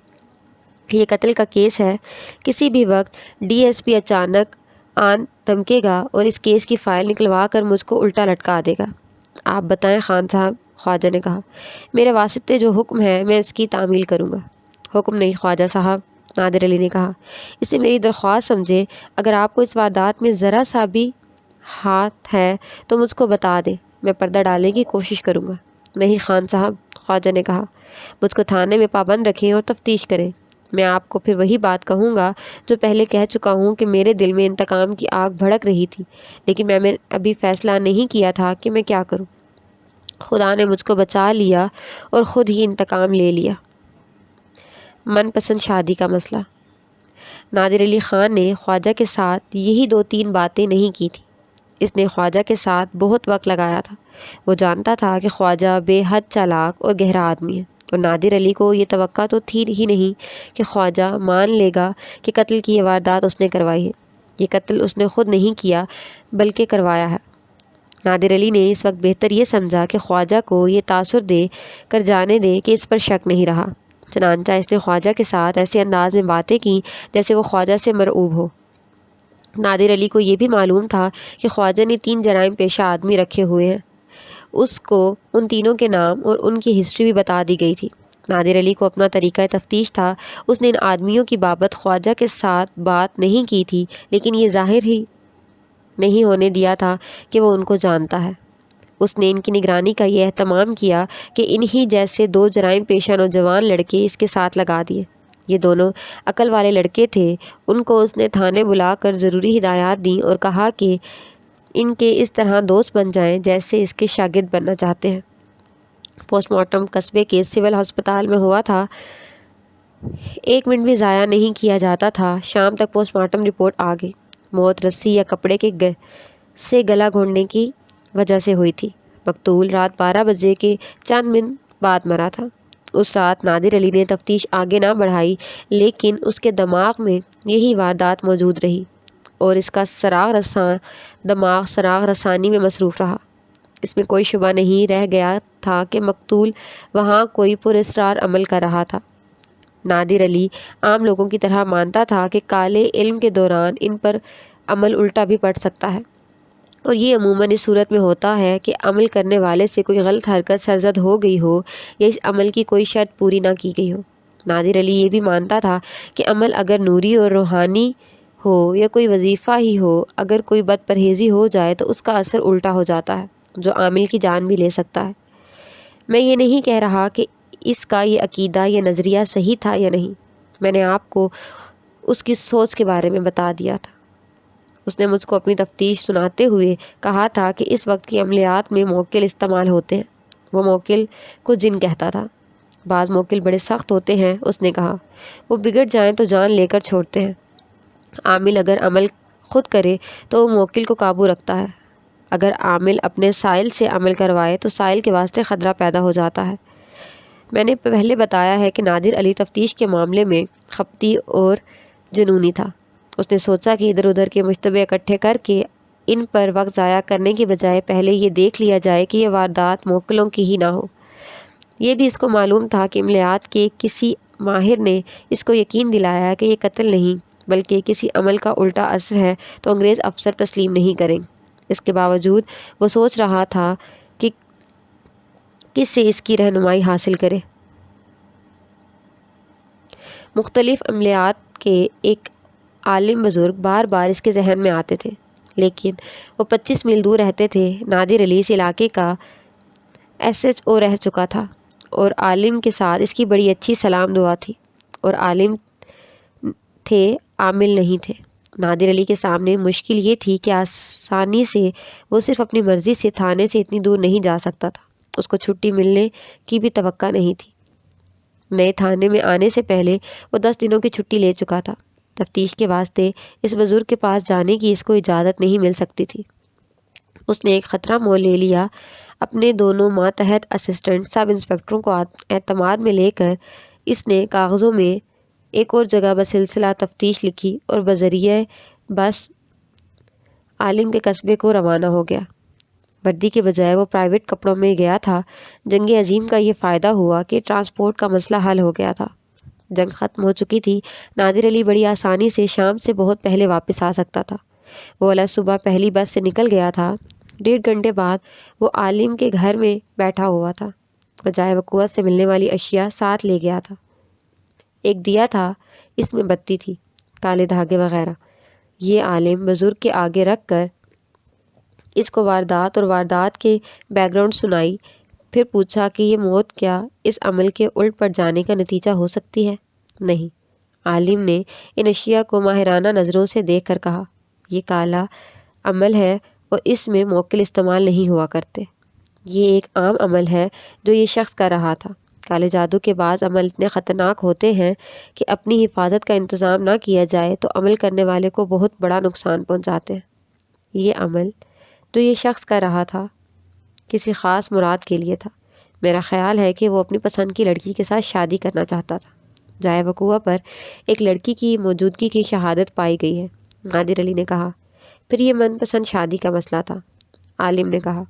یہ قتل کا کیس ہے۔ کسی بھی وقت ڈی ایس پی اچانک آن دھمکے گا اور اس کیس کی فائل نکلوا کر مجھ کو الٹا لٹکا دے گا۔ آپ بتائیں خان صاحب، خواجہ نے کہا۔ میرے واسطے جو حکم ہے میں اس کی تعمیل کروں گا۔ حکم نہیں خواجہ صاحب، نادر علی نے کہا، اسے میری درخواست سمجھیں۔ اگر آپ کو اس واردات میں ذرا سا بھی ہاتھ ہے تو مجھ کو بتا دیں، میں پردہ ڈالنے کی کوشش کروں گا۔ نہیں خان صاحب، خواجہ نے کہا، مجھ کو تھانے میں پابند رکھیں اور تفتیش کریں۔ میں آپ کو پھر وہی بات کہوں گا جو پہلے کہہ چکا ہوں کہ میرے دل میں انتقام کی آگ بھڑک رہی تھی، لیکن میں ابھی فیصلہ نہیں کیا تھا کہ میں کیا کروں۔ خدا نے مجھ کو بچا لیا اور خود ہی انتقام لے لیا۔ من پسند شادی کا مسئلہ۔ نادر علی خان نے خواجہ کے ساتھ یہی 2-3 باتیں نہیں کی تھیں۔ اس نے خواجہ کے ساتھ بہت وقت لگایا تھا۔ وہ جانتا تھا کہ خواجہ بے حد چالاک اور گہرا آدمی ہے، اور نادر علی کو یہ توقع تو تھی ہی نہیں کہ خواجہ مان لے گا کہ قتل کی یہ واردات اس نے کروائی ہے۔ یہ قتل اس نے خود نہیں کیا بلکہ کروایا ہے۔ نادر علی نے اس وقت بہتر یہ سمجھا کہ خواجہ کو یہ تاثر دے کر جانے دے کہ اس پر شک نہیں رہا۔ چنانچہ اس نے خواجہ کے ساتھ ایسے انداز میں باتیں کیں جیسے وہ خواجہ سے مرعوب ہو۔ نادر علی کو یہ بھی معلوم تھا کہ خواجہ نے 3 جرائم پیشہ آدمی رکھے ہوئے ہیں۔ اس کو ان تینوں کے نام اور ان کی ہسٹری بھی بتا دی گئی تھی۔ نادر علی کو اپنا طریقہ تفتیش تھا۔ اس نے ان آدمیوں کی بابت خواجہ کے ساتھ بات نہیں کی تھی، لیکن یہ ظاہر ہی نہیں ہونے دیا تھا کہ وہ ان کو جانتا ہے۔ اس نے ان کی نگرانی کا یہ اہتمام کیا کہ انہی جیسے 2 جرائم پیشہ نوجوان لڑکے اس کے ساتھ لگا دیے۔ یہ دونوں عقل والے لڑکے تھے۔ ان کو اس نے تھانے بلا کر ضروری ہدایات دیں اور کہا کہ ان کے اس طرح دوست بن جائیں جیسے اس کے شاگرد بننا چاہتے ہیں۔ پوسٹ مارٹم قصبے کے سول ہسپتال میں ہوا تھا۔ 1 منٹ بھی ضائع نہیں کیا جاتا تھا۔ شام تک پوسٹ مارٹم رپورٹ آ گئی۔ موت رسی یا کپڑے کے سے گلا گھونٹنے کی وجہ سے ہوئی تھی۔ مقتول رات 12 بجے کے چند منٹ بعد مرا تھا۔ اس رات نادر علی نے تفتیش آگے نہ بڑھائی، لیکن اس کے دماغ میں یہی واردات موجود رہی اور اس کا دماغ سراغ رسانی میں مصروف رہا۔ اس میں کوئی شبہ نہیں رہ گیا تھا کہ مقتول وہاں کوئی پراسرار عمل کر رہا تھا۔ نادر علی عام لوگوں کی طرح مانتا تھا کہ کالے علم کے دوران ان پر عمل الٹا بھی پڑ سکتا ہے، اور یہ عموماً اس صورت میں ہوتا ہے کہ عمل کرنے والے سے کوئی غلط حرکت سرزد ہو گئی ہو یا اس عمل کی کوئی شرط پوری نہ کی گئی ہو۔ نادر علی یہ بھی مانتا تھا کہ عمل اگر نوری اور روحانی ہو یا کوئی وظیفہ ہی ہو، اگر کوئی بد پرہیزی ہو جائے تو اس کا اثر الٹا ہو جاتا ہے، جو عامل کی جان بھی لے سکتا ہے۔ میں یہ نہیں کہہ رہا کہ اس کا یہ عقیدہ یا نظریہ صحیح تھا یا نہیں، میں نے آپ کو اس کی سوچ کے بارے میں بتا دیا تھا۔ اس نے مجھ کو اپنی تفتیش سناتے ہوئے کہا تھا کہ اس وقت کی عملیات میں موکل استعمال ہوتے ہیں۔ وہ موکل کو جن کہتا تھا۔ بعض موکل بڑے سخت ہوتے ہیں، اس نے کہا، وہ بگڑ جائیں تو جان لے کر چھوڑتے ہیں۔ عامل اگر عمل خود کرے تو وہ موکل کو قابو رکھتا ہے، اگر عامل اپنے سائل سے عمل کروائے تو سائل کے واسطے خطرہ پیدا ہو جاتا ہے۔ میں نے پہلے بتایا ہے کہ نادر علی تفتیش کے معاملے میں خپتی اور جنونی تھا۔ اس نے سوچا کہ ادھر ادھر کے مشتبہ اکٹھے کر کے ان پر وقت ضائع کرنے کی بجائے پہلے یہ دیکھ لیا جائے کہ یہ واردات موکلوں کی ہی نہ ہو۔ یہ بھی اس کو معلوم تھا کہ عملیات کے کسی ماہر نے اس کو یقین دلایا کہ یہ قتل نہیں بلکہ کسی عمل کا الٹا اثر ہے تو انگریز افسر تسلیم نہیں کریں۔ اس کے باوجود وہ سوچ رہا تھا کہ کس سے اس کی رہنمائی حاصل کرے۔ مختلف عملیات کے ایک عالم بزرگ بار بار اس کے ذہن میں آتے تھے، لیکن وہ 25 میل دور رہتے تھے۔ نادر علی اس علاقے کا SHO رہ چکا تھا اور عالم کے ساتھ اس کی بڑی اچھی سلام دعا تھی، اور عالم تھے، عامل نہیں تھے۔ نادر علی کے سامنے مشکل یہ تھی کہ آسانی سے وہ صرف اپنی مرضی سے تھانے سے اتنی دور نہیں جا سکتا تھا۔ اس کو چھٹی ملنے کی بھی توقع نہیں تھی۔ نئے تھانے میں آنے سے پہلے وہ 10 دنوں کی چھٹی لے چکا تھا۔ تفتیش کے واسطے اس بزرگ کے پاس جانے کی اس کو اجازت نہیں مل سکتی تھی۔ اس نے ایک خطرہ مول لے لیا۔ اپنے دونوں ماتحت اسسٹنٹ سب انسپکٹروں کو اعتماد میں لے کر اس نے کاغذوں میں ایک اور جگہ بسلسلہ تفتیش لکھی اور بذریعہ بس عالم کے قصبے کو روانہ ہو گیا۔ وردی کے بجائے وہ پرائیویٹ کپڑوں میں گیا تھا۔ جنگ عظیم کا یہ فائدہ ہوا کہ ٹرانسپورٹ کا مسئلہ حل ہو گیا تھا۔ جنگ ختم ہو چکی تھی۔ نادر علی بڑی آسانی سے شام سے بہت پہلے واپس آ سکتا تھا۔ وہ الگ صبح پہلی بس سے نکل گیا تھا۔ 1.5 گھنٹے بعد وہ عالم کے گھر میں بیٹھا ہوا تھا۔ بجائے وقوع سے ملنے والی اشیاء ساتھ لے گیا تھا۔ ایک دیا تھا، اس میں بتی تھی، کالے دھاگے وغیرہ۔ یہ عالم بزرگ کے آگے رکھ کر اس کو واردات اور واردات کے بیک گراؤنڈ سنائی، پھر پوچھا کہ یہ موت کیا اس عمل کے الٹ پڑ جانے کا نتیجہ ہو سکتی ہے؟ نہیں۔ عالم نے ان اشیاء کو ماہرانہ نظروں سے دیکھ کر کہا، یہ کالا عمل ہے اور اس میں موکل استعمال نہیں ہوا کرتے۔ یہ ایک عام عمل ہے جو یہ شخص کر رہا تھا۔ کالے جادو کے بعض عمل اتنے خطرناک ہوتے ہیں کہ اپنی حفاظت کا انتظام نہ کیا جائے تو عمل کرنے والے کو بہت بڑا نقصان پہنچاتے ہیں۔ یہ عمل جو یہ شخص کر رہا تھا کسی خاص مراد کے لیے تھا۔ میرا خیال ہے کہ وہ اپنی پسند کی لڑکی کے ساتھ شادی کرنا چاہتا تھا۔ جائے وقوع پر ایک لڑکی کی موجودگی کی شہادت پائی گئی ہے، نادر علی نے کہا۔ پھر یہ من پسند شادی کا مسئلہ تھا، عالم نے کہا۔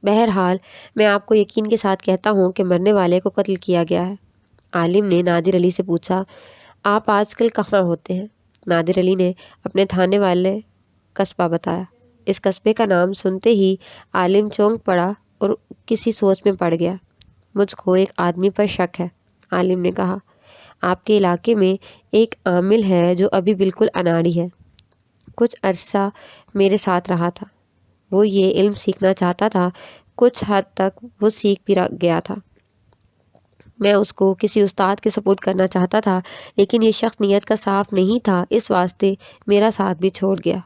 بہرحال میں آپ کو یقین کے ساتھ کہتا ہوں کہ مرنے والے کو قتل کیا گیا ہے۔ عالم نے نادر علی سے پوچھا، آپ آج کل کہاں ہوتے ہیں؟ نادر علی نے اپنے تھانے والے قصبہ بتایا۔ اس قصبے کا نام سنتے ہی عالم چونک پڑا اور کسی سوچ میں پڑ گیا۔ مجھ کو ایک آدمی پر شک ہے، عالم نے کہا۔ آپ کے علاقے میں ایک عامل ہے جو ابھی بالکل اناڑی ہے، کچھ عرصہ میرے ساتھ رہا تھا۔ وہ یہ علم سیکھنا چاہتا تھا، کچھ حد تک وہ سیکھ بھی گیا تھا۔ میں اس کو کسی استاد کے سپرد کرنا چاہتا تھا، لیکن یہ شخص نیت کا صاف نہیں تھا، اس واسطے میرا ساتھ بھی چھوڑ گیا۔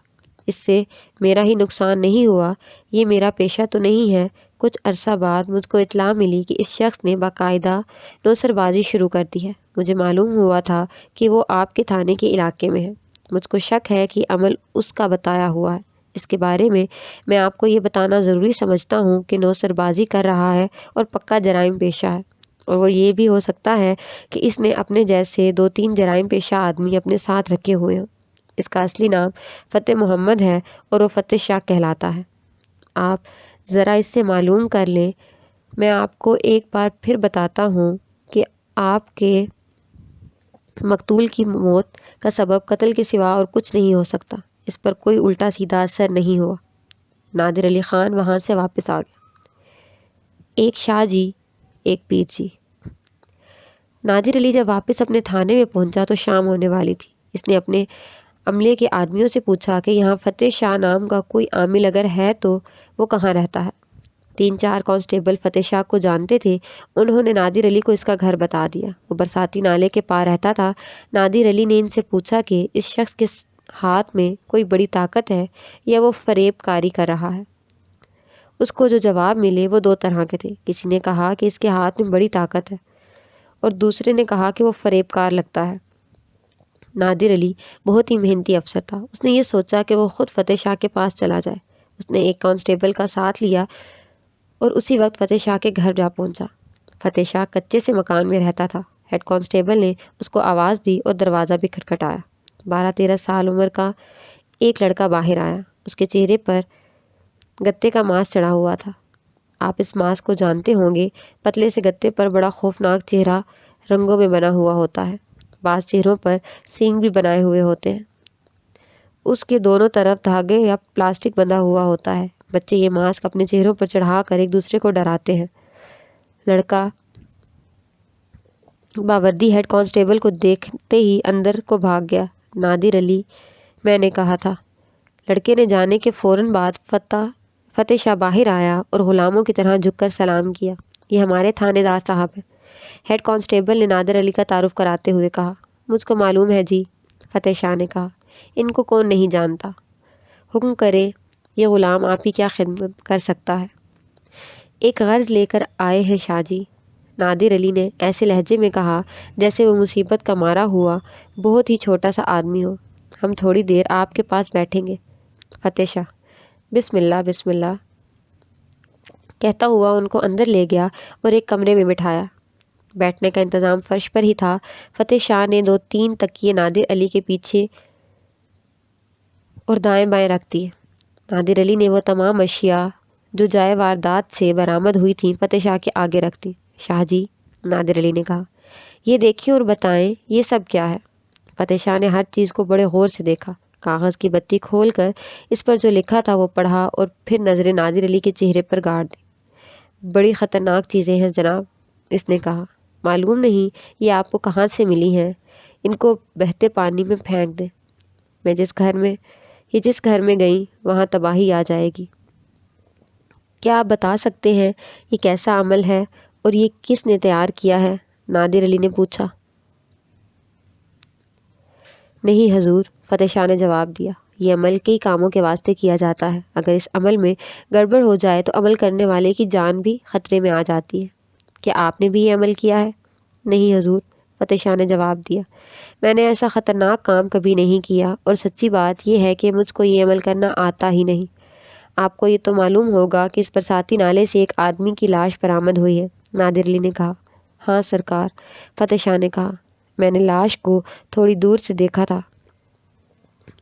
اس سے میرا ہی نقصان نہیں ہوا، یہ میرا پیشہ تو نہیں ہے۔ کچھ عرصہ بعد مجھ کو اطلاع ملی کہ اس شخص نے باقاعدہ نوسر بازی شروع کر دی ہے۔ مجھے معلوم ہوا تھا کہ وہ آپ کے تھانے کے علاقے میں ہے۔ مجھ کو شک ہے کہ عمل اس کا بتایا ہوا ہے۔ اس کے بارے میں آپ کو یہ بتانا ضروری سمجھتا ہوں کہ نوسر بازی کر رہا ہے اور پکا جرائم پیشہ ہے۔ اور وہ یہ بھی ہو سکتا ہے کہ اس نے اپنے جیسے 2-3 جرائم پیشہ آدمی اپنے ساتھ رکھے ہوئے ہیں۔ اس کا اصلی نام فتح محمد ہے اور وہ فتح شاہ کہلاتا ہے۔ آپ ذرا اس سے معلوم کر لیں۔ میں آپ کو ایک بار پھر بتاتا ہوں کہ آپ کے مقتول کی موت کا سبب قتل کے سوا اور کچھ نہیں ہو سکتا۔ اس پر کوئی الٹا سیدھا اثر نہیں ہوا۔ نادر علی خان وہاں سے واپس آ گیا۔ ایک شاہ جی، ایک پیر جی۔ نادر علی جب واپس اپنے تھانے میں پہنچا تو شام ہونے والی تھی۔ اس نے اپنے عملے کے آدمیوں سے پوچھا کہ یہاں فتح شاہ نام کا کوئی عامل اگر ہے تو وہ کہاں رہتا ہے۔ 3-4 کانسٹیبل فتح شاہ کو جانتے تھے۔ انہوں نے نادر علی کو اس کا گھر بتا دیا۔ وہ برساتی نالے کے پار رہتا تھا۔ نادر علی نے ان سے پوچھا کہ اس شخص کے ہاتھ میں کوئی بڑی طاقت ہے یا وہ فریب کاری کر رہا ہے۔ اس کو جو جواب ملے وہ 2 طرح کے تھے۔ کسی نے کہا کہ اس کے ہاتھ میں بڑی طاقت ہے اور دوسرے نے کہا کہ وہ فریب کار لگتا ہے۔ نادر علی بہت ہی محنتی افسر تھا۔ اس نے یہ سوچا کہ وہ خود فتح شاہ کے پاس چلا جائے۔ اس نے ایک کانسٹیبل کا ساتھ لیا اور اسی وقت فتح شاہ کے گھر جا پہنچا۔ فتح شاہ کچے سے مکان میں رہتا تھا۔ ہیڈ کانسٹیبل نے اس کو آواز دی اور دروازہ بھی کھٹکھٹایا۔ 12-13 سال عمر کا ایک لڑکا باہر آیا۔ اس کے چہرے پر گتے کا ماسک چڑھا ہوا تھا۔ آپ اس ماسک کو جانتے ہوں گے۔ پتلے سے گتے پر بڑا خوفناک چہرہ رنگوں میں بنا ہوا ہوتا ہے۔ بعض چہروں پر سینگ بھی بنائے ہوئے ہوتے ہیں۔ اس کے دونوں طرف دھاگے یا پلاسٹک بندھا ہوا ہوتا ہے۔ بچے یہ ماسک اپنے چہروں پر چڑھا کر ایک دوسرے کو ڈراتے ہیں۔ لڑکا باوردی ہیڈ کانسٹیبل کو دیکھتے ہی اندر کو بھاگ گیا۔ نادر علی، میں نے کہا تھا۔ لڑکے نے جانے کے فوراً بعد فتح شاہ باہر آیا اور غلاموں کی طرح جھک کر سلام کیا۔ یہ ہمارے تھانے دار صاحب ہیں۔ ہیڈ کانسٹیبل نے نادر علی کا تعارف کراتے ہوئے کہا۔ مجھ کو معلوم ہے جی، فتح شاہ نے کہا۔ ان کو کون نہیں جانتا؟ حکم کریں، یہ غلام آپ کی کیا خدمت کر سکتا ہے؟ ایک غرض لے کر آئے ہیں شاہ جی، نادر علی نے ایسے لہجے میں کہا جیسے وہ مصیبت کا مارا ہوا بہت ہی چھوٹا سا آدمی ہو۔ ہم تھوڑی دیر آپ کے پاس بیٹھیں گے۔ فتح شاہ بسم اللہ بسم اللہ کہتا ہوا ان کو اندر لے گیا اور ایک کمرے میں بٹھایا۔ بیٹھنے کا انتظام فرش پر ہی تھا۔ فتح شاہ نے 2-3 تکیے نادر علی کے پیچھے اور دائیں بائیں رکھ دیے۔ نادر علی نے وہ تمام اشیاء جو جائے واردات سے برآمد ہوئی تھیں فتح شاہ کے آگے رکھ دی۔ شاہ جی، نادر علی نے کہا، یہ دیکھیں اور بتائیں یہ سب کیا ہے؟ فتح شاہ نے ہر چیز کو بڑے غور سے دیکھا۔ کاغذ کی بتی کھول کر اس پر جو لکھا تھا وہ پڑھا اور پھر نظریں نادر علی کے چہرے پر گاڑ دی۔ بڑی خطرناک چیزیں ہیں جناب، اس نے کہا۔ معلوم نہیں یہ آپ کو کہاں سے ملی ہیں۔ ان کو بہتے پانی میں پھینک دیں۔ جس گھر میں گئیں وہاں تباہی آ جائے گی۔ کیا آپ بتا سکتے ہیں یہ کیسا عمل ہے اور یہ کس نے تیار کیا ہے؟ نادر علی نے پوچھا۔ نہیں حضور، فتح شاہ نے جواب دیا، یہ عمل کئی کاموں کے واسطے کیا جاتا ہے۔ اگر اس عمل میں گڑبڑ ہو جائے تو عمل کرنے والے کی جان بھی خطرے میں آ جاتی ہے۔ کیا آپ نے بھی یہ عمل کیا ہے؟ نہیں حضور، فتح شاہ نے جواب دیا، میں نے ایسا خطرناک کام کبھی نہیں کیا اور سچی بات یہ ہے کہ مجھ کو یہ عمل کرنا آتا ہی نہیں۔ آپ کو یہ تو معلوم ہوگا کہ اس برساتی نالے سے ایک آدمی کی لاش برآمد ہوئی ہے، نادر علی نے کہا۔ ہاں سرکار، فتح شاہ نے کہا، میں نے لاش کو تھوڑی دور سے دیکھا تھا۔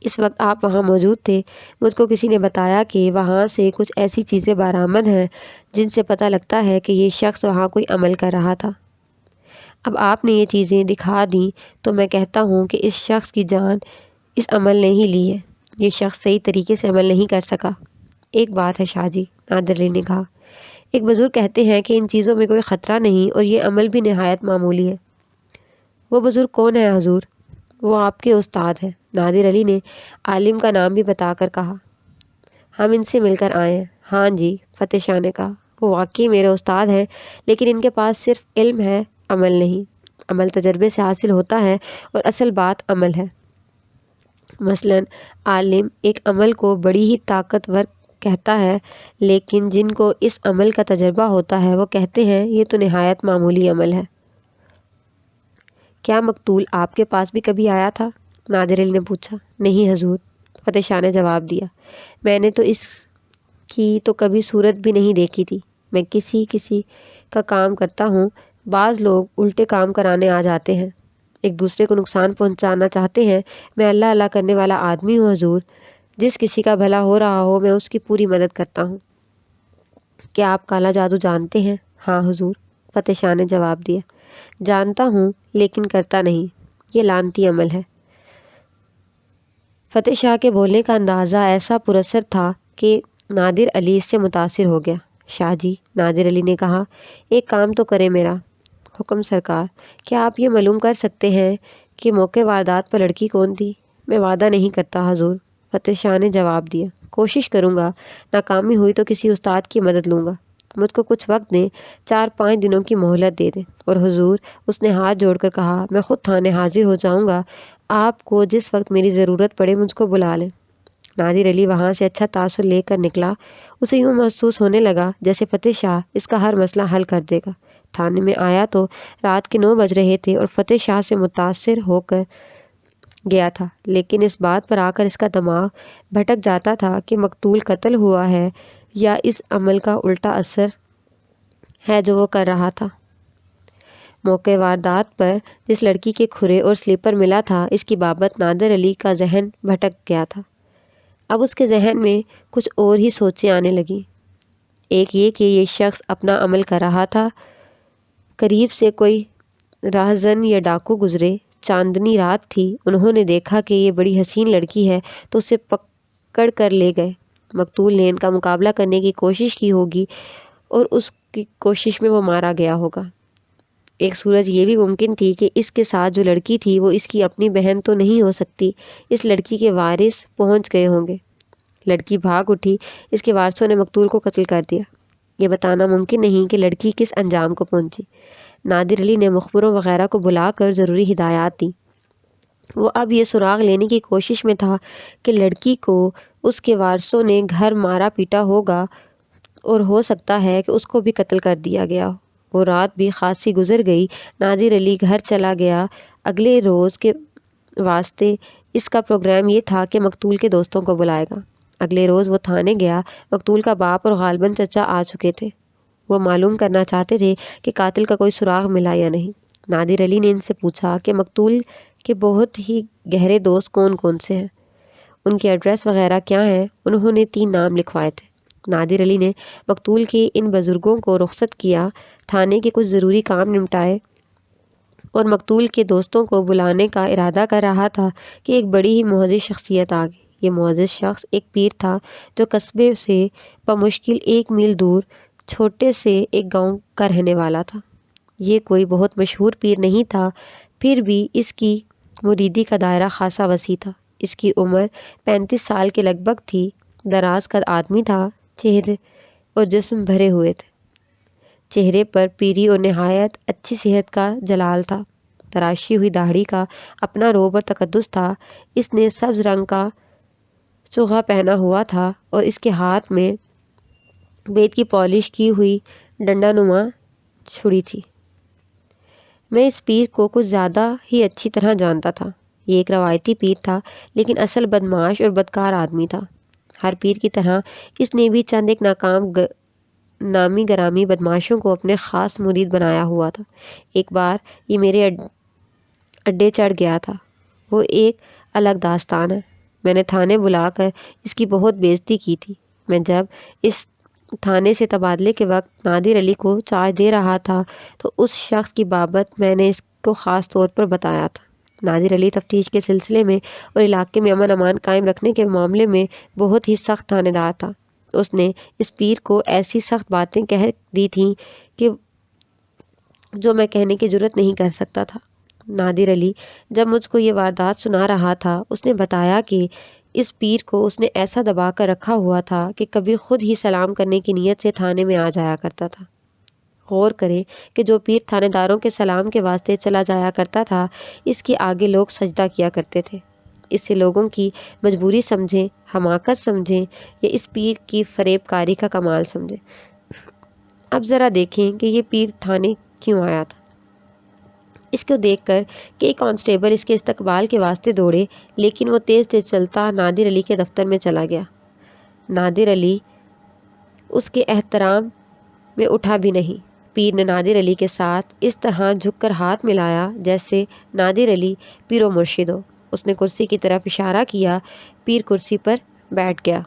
اس وقت آپ وہاں موجود تھے۔ مجھ کو کسی نے بتایا کہ وہاں سے کچھ ایسی چیزیں برآمد ہیں جن سے پتہ لگتا ہے کہ یہ شخص وہاں کوئی عمل کر رہا تھا۔ اب آپ نے یہ چیزیں دکھا دیں تو میں کہتا ہوں کہ اس شخص کی جان اس عمل نے ہی لی ہے۔ یہ شخص صحیح طریقے سے عمل نہیں کر سکا۔ ایک بات ہے شاہ جی، نادر علی نے کہا، ایک بزرگ کہتے ہیں کہ ان چیزوں میں کوئی خطرہ نہیں اور یہ عمل بھی نہایت معمولی ہے۔ وہ بزرگ کون ہے حضور؟ وہ آپ کے استاد ہیں، نادر علی نے عالم کا نام بھی بتا کر کہا۔ ہم ان سے مل کر آئے ہیں۔ ہاں جی، فتح شاہ نے کہا، وہ واقعی میرے استاد ہیں، لیکن ان کے پاس صرف علم ہے، عمل نہیں۔ عمل تجربے سے حاصل ہوتا ہے اور اصل بات عمل ہے۔ مثلاً عالم ایک عمل کو بڑی ہی طاقتور کہتا ہے، لیکن جن کو اس عمل کا تجربہ ہوتا ہے وہ کہتے ہیں یہ تو نہایت معمولی عمل ہے۔ کیا مقتول آپ کے پاس بھی کبھی آیا تھا؟ نادر علی نے پوچھا۔ نہیں حضور، فتح شاہ نے جواب دیا، میں نے تو اس کی تو کبھی صورت بھی نہیں دیکھی تھی۔ میں کسی کا کام کرتا ہوں، بعض لوگ الٹے کام کرانے آ جاتے ہیں، ایک دوسرے کو نقصان پہنچانا چاہتے ہیں۔ میں اللہ اللہ کرنے والا آدمی ہوں حضور، جس کسی کا بھلا ہو رہا ہو میں اس کی پوری مدد کرتا ہوں۔ کیا آپ کالا جادو جانتے ہیں؟ ہاں حضور، فتح شاہ نے جواب دیا۔ جانتا ہوں لیکن کرتا نہیں، یہ لعنتی عمل ہے۔ فتح شاہ کے بولنے کا اندازہ ایسا پر اثر تھا کہ نادر علی اس سے متاثر ہو گیا۔ شاہ جی، نادر علی نے کہا، ایک کام تو کریں میرا۔ حکم سرکار۔ کیا آپ یہ معلوم کر سکتے ہیں کہ موقع واردات پر لڑکی کون تھی؟ میں وعدہ نہیں کرتا حضور، فتح شاہ نے جواب دیا۔ کوشش کروں گا، ناکامی ہوئی تو کسی استاد کی مدد لوں گا۔ مجھ کو کچھ وقت دیں، 4-5 دنوں کی مہلت دے دیں۔ اور حضور، اس نے ہاتھ جوڑ کر کہا، میں خود تھانے حاضر ہو جاؤں گا، آپ کو جس وقت میری ضرورت پڑے مجھ کو بلا لیں۔ نادر علی وہاں سے اچھا تاثر لے کر نکلا۔ اسے یوں محسوس ہونے لگا جیسے فتح شاہ اس کا ہر مسئلہ حل کر دے گا۔ تھانے میں آیا تو رات کے 9 بج رہے تھے اور فتح شاہ سے متاثر ہو کر گیا تھا، لیکن اس بات پر آ کر اس کا دماغ بھٹک جاتا تھا کہ مقتول قتل ہوا ہے یا اس عمل کا الٹا اثر ہے جو وہ کر رہا تھا۔ موقع واردات پر جس لڑکی کے کھرے اور سلیپر ملا تھا، اس کی بابت نادر علی کا ذہن بھٹک گیا تھا۔ اب اس کے ذہن میں کچھ اور ہی سوچیں آنے لگیں۔ ایک یہ کہ یہ شخص اپنا عمل کر رہا تھا۔ قریب سے کوئی راہزن یا ڈاکو گزرے، چاندنی رات تھی، انہوں نے دیکھا کہ یہ بڑی حسین لڑکی ہے تو اسے پکڑ کر لے گئے۔ مقتول نے ان کا مقابلہ کرنے کی کوشش کی ہوگی اور اس کی کوشش میں وہ مارا گیا ہوگا۔ ایک صورت یہ بھی ممکن تھی کہ اس کے ساتھ جو لڑکی تھی وہ اس کی اپنی بہن تو نہیں ہو سکتی، اس لڑکی کے وارث پہنچ گئے ہوں گے۔ لڑکی بھاگ اٹھی، اس کے وارثوں نے مقتول کو قتل کر دیا۔ یہ بتانا ممکن نہیں کہ لڑکی کس انجام کو پہنچی۔ نادر علی نے مخبروں وغیرہ کو بلا کر ضروری ہدایات دیں۔ وہ اب یہ سراغ لینے کی کوشش میں تھا کہ لڑکی کو اس کے وارثوں نے گھر مارا پیٹا ہوگا اور ہو سکتا ہے کہ اس کو بھی قتل کر دیا گیا ہو۔ وہ رات بھی خاصی گزر گئی۔ نادر علی گھر چلا گیا۔ اگلے روز کے واسطے اس کا پروگرام یہ تھا کہ مقتول کے دوستوں کو بلائے گا۔ اگلے روز وہ تھانے گیا۔ مقتول کا باپ اور غالباً چچا آ چکے تھے۔ وہ معلوم کرنا چاہتے تھے کہ قاتل کا کوئی سراغ ملا یا نہیں۔ نادر علی نے ان سے پوچھا کہ مقتول کے بہت ہی گہرے دوست کون کون سے ہیں، ان کے ایڈریس وغیرہ کیا ہیں۔ انہوں نے 3 نام لکھوائے تھے۔ نادر علی نے مقتول کے ان بزرگوں کو رخصت کیا، تھانے کے کچھ ضروری کام نمٹائے اور مقتول کے دوستوں کو بلانے کا ارادہ کر رہا تھا کہ ایک بڑی ہی معزز شخصیت آ گئی۔ یہ معزز شخص ایک پیر تھا جو قصبے سے بمشکل 1 میل دور چھوٹے سے ایک گاؤں کا رہنے والا تھا۔ یہ کوئی بہت مشہور پیر نہیں تھا، پھر بھی اس کی مریدی کا دائرہ خاصا وسیع تھا۔ اس کی عمر 35 سال کے لگ بھگ تھی۔ دراز قد آدمی تھا، چہرے اور جسم بھرے ہوئے تھے۔ چہرے پر پیری اور نہایت اچھی صحت کا جلال تھا۔ تراشی ہوئی داڑھی کا اپنا روب اور تقدس تھا۔ اس نے سبز رنگ کا چوغا پہنا ہوا تھا اور اس کے ہاتھ میں بید کی پالش کی ہوئی ڈنڈا نما چھڑی تھی۔ میں اس پیر کو کچھ زیادہ ہی اچھی طرح جانتا تھا۔ یہ ایک روایتی پیر تھا لیکن اصل بدمعاش اور بدکار آدمی تھا۔ ہر پیر کی طرح اس نے بھی چند ایک نامی گرامی بدمعاشوں کو اپنے خاص مرید بنایا ہوا تھا۔ ایک بار یہ میرے اڈے چڑھ گیا تھا، وہ ایک الگ داستان ہے۔ میں نے تھانے بلا کر اس کی بہت بے عزتی کی تھی۔ میں جب اس تھانے سے تبادلے کے وقت نادر علی کو چارج دے رہا تھا تو اس شخص کی بابت میں نے اس کو خاص طور پر بتایا تھا۔ نادر علی تفتیش کے سلسلے میں اور علاقے میں امن امان قائم رکھنے کے معاملے میں بہت ہی سخت تھانے دار تھا۔ اس نے اس پیر کو ایسی سخت باتیں کہہ دی تھیں کہ جو میں کہنے کی جرات نہیں کر سکتا تھا۔ نادر علی جب مجھ کو یہ واردات سنا رہا تھا، اس نے بتایا کہ اس پیر کو اس نے ایسا دبا کر رکھا ہوا تھا کہ کبھی خود ہی سلام کرنے کی نیت سے تھانے میں آ جایا کرتا تھا۔ غور کریں کہ جو پیر تھانے داروں کے سلام کے واسطے چلا جایا کرتا تھا، اس کے آگے لوگ سجدہ کیا کرتے تھے۔ اس سے لوگوں کی مجبوری سمجھیں، حماقت سمجھیں یا اس پیر کی فریب کاری کا کمال سمجھیں۔ اب ذرا دیکھیں کہ یہ پیر تھانے کیوں آیا تھا۔ اس کو دیکھ کر کہ ایک کانسٹیبل اس کے استقبال کے واسطے دوڑے، لیکن وہ تیز تیز چلتا نادر علی کے دفتر میں چلا گیا۔ نادر علی اس کے احترام میں اٹھا بھی نہیں۔ پیر نے نادر علی کے ساتھ اس طرح جھک کر ہاتھ ملایا جیسے نادر علی پیر و مرشد ہو۔ اس نے کرسی کی طرف اشارہ کیا، پیر کرسی پر بیٹھ گیا۔